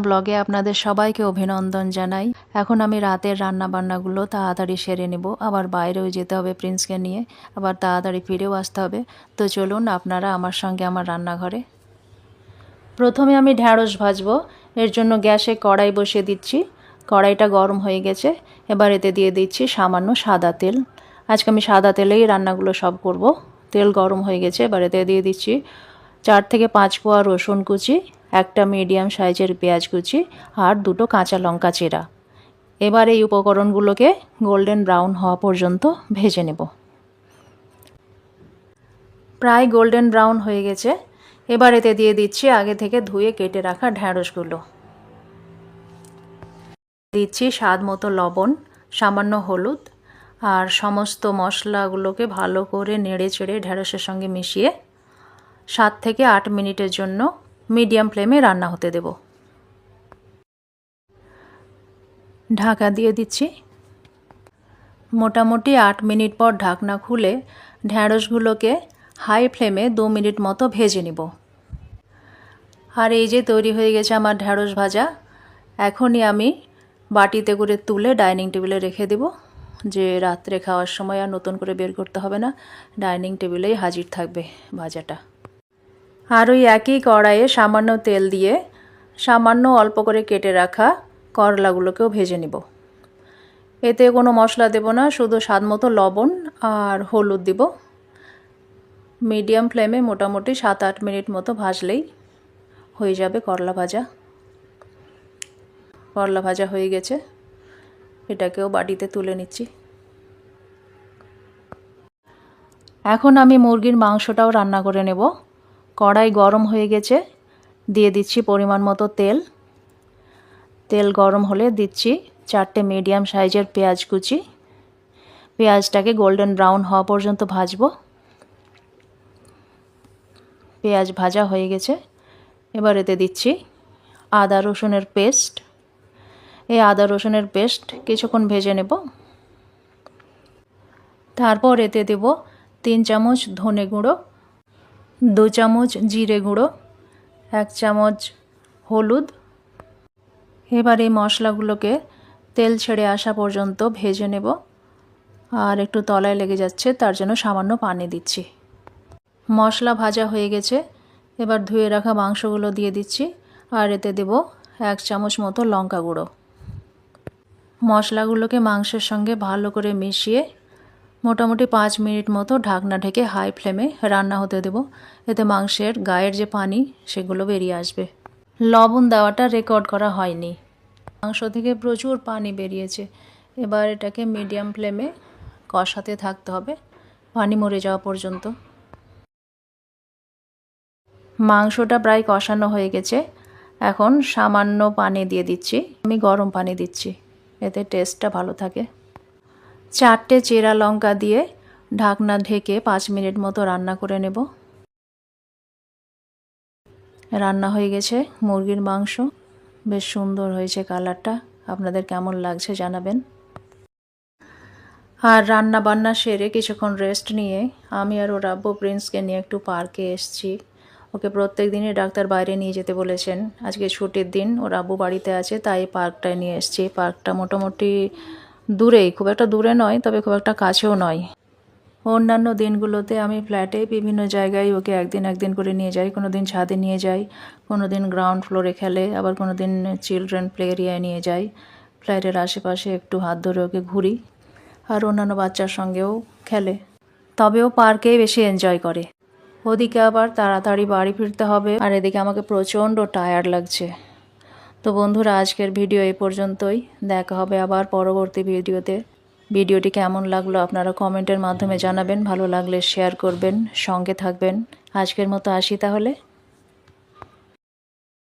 ব্লগে আপনাদের সবাইকে অভিনন্দন জানাই। এখন আমি রাতের রান্নাবান্নাগুলো তাড়াতাড়ি সেরে নেব, আবার বাইরেও যেতে হবে প্রিন্সকে নিয়ে, আবার তাড়াতাড়ি ফিরেও আসতে হবে। তো চলুন আপনারা আমার সঙ্গে আমার রান্নাঘরে। প্রথমে আমি ঢ্যাঁড়স ভাজবো, এর জন্য গ্যাসে কড়াই বসিয়ে দিচ্ছি। কড়াইটা গরম হয়ে গেছে, এবার এতে দিয়ে দিচ্ছি সামান্য সাদা তেল। আজকে আমি সাদা তেলেই রান্নাগুলো সব করব। তেল গরম হয়ে গেছে, এবার এতে দিয়ে দিচ্ছি 4 থেকে 5 কোয়া রসুন কুচি, একটা মিডিয়াম সাইজের পেঁয়াজ কুচি আর 2টো কাঁচা লঙ্কা চেরা। এবার এই উপকরণগুলোকে গোল্ডেন ব্রাউন হওয়া পর্যন্ত ভেজে নেব। প্রায় গোল্ডেন ব্রাউন হয়ে গেছে, এবার এতে দিয়ে দিচ্ছি আগে থেকে ধুয়ে কেটে রাখা ঢ্যাঁড়সগুলো। দিচ্ছি স্বাদ মতো লবণ, সামান্য হলুদ আর সমস্ত মশলাগুলোকে ভালো করে নেড়ে চেড়ে ঢ্যাঁড়সের সঙ্গে মিশিয়ে 7 থেকে 8 মিনিটের জন্য মিডিয়াম ফ্লেমে রান্না হতে দেব। ঢাকা দিয়ে দিচ্ছি। মোটামুটি 8 মিনিট পর ঢাকনা খুলে ঢ্যাঁড়সগুলোকে হাই ফ্লেমে 2 মিনিট মতো ভেজে নেব। আর এই যে তৈরি হয়ে গেছে আমার ঢ্যাঁড়স ভাজা। এখনই আমি বাটিতে করে তুলে ডাইনিং টেবিলে রেখে দেব, যে রাত্রে খাওয়ার সময় আর নতুন করে বের করতে হবে না, ডাইনিং টেবিলেই হাজির থাকবে ভাজাটা। আর ওই একই কড়াইয়ে সামান্য তেল দিয়ে সামান্য অল্প করে কেটে রাখা করলাগুলোকেও ভেজে নেব। এতে কোনো মশলা দেব না, শুধু স্বাদ মতো লবণ আর হলুদ দিব। মিডিয়াম ফ্লেমে মোটামুটি 7-8 মিনিট মতো ভাজলেই হয়ে যাবে করলা ভাজা। করলা ভাজা হয়ে গেছে, এটাকেও বাটিতে তুলে নিচ্ছি। এখন আমি মুরগির মাংসটাও রান্না করে নেব। কড়াই গরম হয়ে গেছে, দিয়ে দিচ্ছি পরিমাণ মতো তেল। তেল গরম হলে দিচ্ছি 4টে মিডিয়াম সাইজের পেঁয়াজ কুচি। পেঁয়াজটাকে গোল্ডেন ব্রাউন হওয়া পর্যন্ত ভাজবো। পেঁয়াজ ভাজা হয়ে গেছে, এবার এতে দিচ্ছি আদা রসুনের পেস্ট। এই আদা রসুনের পেস্ট কিছুক্ষণ ভেজে নেব। তারপর এতে দেব 3 চামচ ধনে গুঁড়ো, 2 চামচ জিরে গুঁড়ো, 1 চামচ হলুদ। এবার এই মশলাগুলোকে তেল ছেড়ে আসা পর্যন্ত ভেজে নেব। আর একটু তলায় লেগে যাচ্ছে, তার জন্য সামান্য পানি দিচ্ছি। মশলা ভাজা হয়ে গেছে, এবার ধুয়ে রাখা মাংসগুলো দিয়ে দিচ্ছি। আর এতে দেব 1 চামচ মতো লঙ্কা গুঁড়ো। মশলাগুলোকে মাংসের সঙ্গে ভালো করে মিশিয়ে মোটামুটি 5 মিনিট মতো ঢাকনা ঢেকে হাই ফ্লেমে রান্না হতে দেব। এতে মাংসের গায়ের যে পানি সেগুলো বেরিয়ে আসবে। লবণ দেওয়াটা রেকর্ড করা হয়নি, মাংস থেকে প্রচুর পানি বেরিয়েছে। এবার এটাকে মিডিয়াম ফ্লেমে কষাতে থাকতে হবে পানি মরে যাওয়া পর্যন্ত। মাংসটা প্রায় কষানো হয়ে গেছে, এখন সামান্য পানি দিয়ে দিচ্ছি। আমি গরম পানি দিচ্ছি, এতে টেস্টটা ভালো থাকে। 4টে চেরা লঙ্কা দিয়ে ঢাকনা ঢেকে 5 মিনিট মতো রান্না করে নেব। রান্না হয়ে গেছে মুরগির মাংস, বেশ সুন্দর হয়েছে কালারটা। আপনাদের কেমন লাগছে জানাবেন। আর রান্না বান্না সেরে কিছুক্ষণ রেস্ট নিয়ে আমি আর ওর আব্বু প্রিন্সকে নিয়ে একটু পার্কে এসেছি। ওকে প্রত্যেক দিনই ডাক্তার বাইরে নিয়ে যেতে বলেছেন, আজকে ছুটির দিন, ওর আব্বু বাড়িতে আছে, তাই পার্কটায় নিয়ে এসেছি। পার্কটা মোটামুটি দূরেই, খুব একটা দূরে নয়, তবে খুব একটা কাছেও নয়। অন্যান্য দিনগুলোতে আমি ফ্ল্যাটে বিভিন্ন জায়গায় ওকে একদিন করে নিয়ে যাই। কোনো দিন ছাদে নিয়ে যাই, কোনো দিন গ্রাউন্ড ফ্লোরে খেলে, আবার কোনো দিন চিলড্রেন প্লে এরিয়ায় নিয়ে যাই। ফ্ল্যাটের আশেপাশে একটু হাত ধরে ওকে ঘুরি, আর অন্যান্য বাচ্চার সঙ্গেও খেলে। তবে ও পার্কেই বেশি এনজয় করে। ওদিকে আবার তাড়াতাড়ি বাড়ি ফিরতে হবে, আর এদিকে আমাকে প্রচণ্ড টায়ার্ড লাগছে। তো বন্ধুরা, আজকের ভিডিও এই পর্যন্তই। দেখা হবে আবার পরবর্তী ভিডিওতে। ভিডিওটি কেমন লাগলো আপনারা কমেন্টের মাধ্যমে জানাবেন। ভালো লাগলে শেয়ার করবেন, সঙ্গে থাকবেন। আজকের মতো আসি তাহলে।